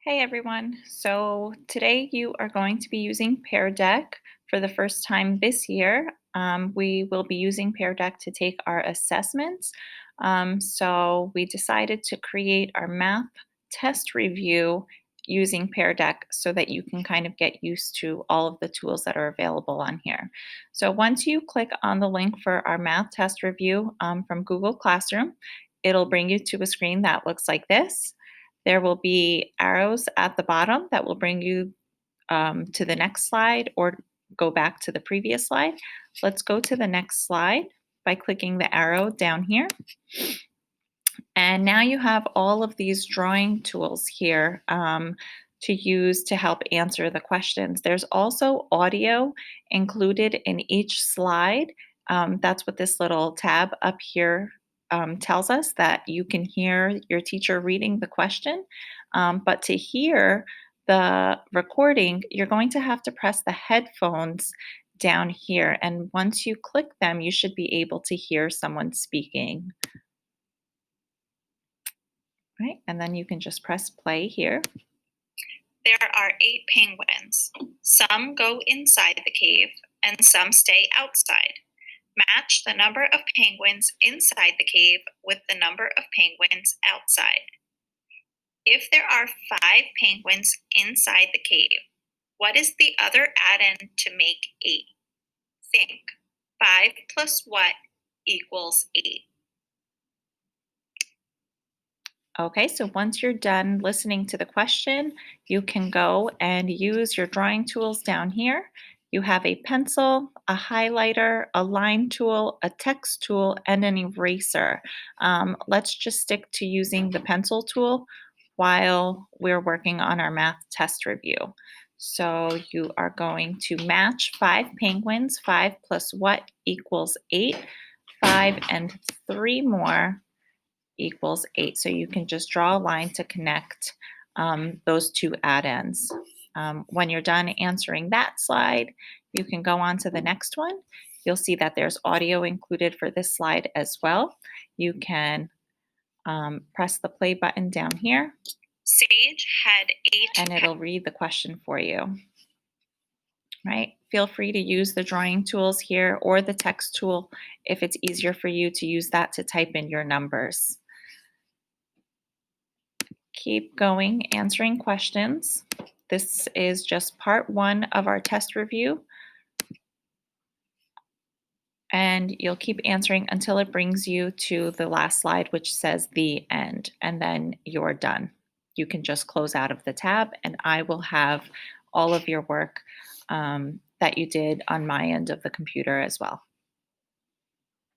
Hey everyone. So today you are going to be using Pear Deck for the first time this year. We will be using Pear Deck to take our assessments. So we decided to create our math test review using Pear Deck so that you can kind of get used to all of the tools that are available on here. So once you click on the link for our math test review from Google Classroom, it'll bring you to a screen that looks like this. There will be arrows at the bottom that will bring you to the next slide or go back to the previous slide. Let's go to the next slide by clicking the arrow down here. And now you have all of these drawing tools here to use to help answer the questions. There's also audio included in each slide. That's what this little tab up here tells us, that you can hear your teacher reading the question. But to hear the recording, you're going to have to press the headphones down here. And once you click them, you should be able to hear someone speaking. Right, and then you can just press play here. There are 8 penguins. Some go inside the cave and some stay outside. Match the number of penguins inside the cave with the number of penguins outside. If there are 5 penguins inside the cave, what is the other add-in to make 8? Think. 5 plus what equals 8? Okay, so once you're done listening to the question, you can go and use your drawing tools down here. You have a pencil, a highlighter, a line tool, a text tool, and an eraser. Let's just stick to using the pencil tool while we're working on our math test review. So you are going to match 5 penguins. 5 plus what equals 8? 5 and 3 more equals 8. So you can just draw a line to connect those two add-ins. When you're done answering that slide, you can go on to the next one. You'll see that there's audio included for this slide as well. You can press the play button down here. Sage had 8 and it'll read the question for you. Right? Feel free to use the drawing tools here or the text tool if it's easier for you to use that to type in your numbers. Keep going answering questions. This is just part 1 of our test review. And you'll keep answering until it brings you to the last slide, which says the end, and then you're done. You can just close out of the tab, and I will have all of your work that you did on my end of the computer as well.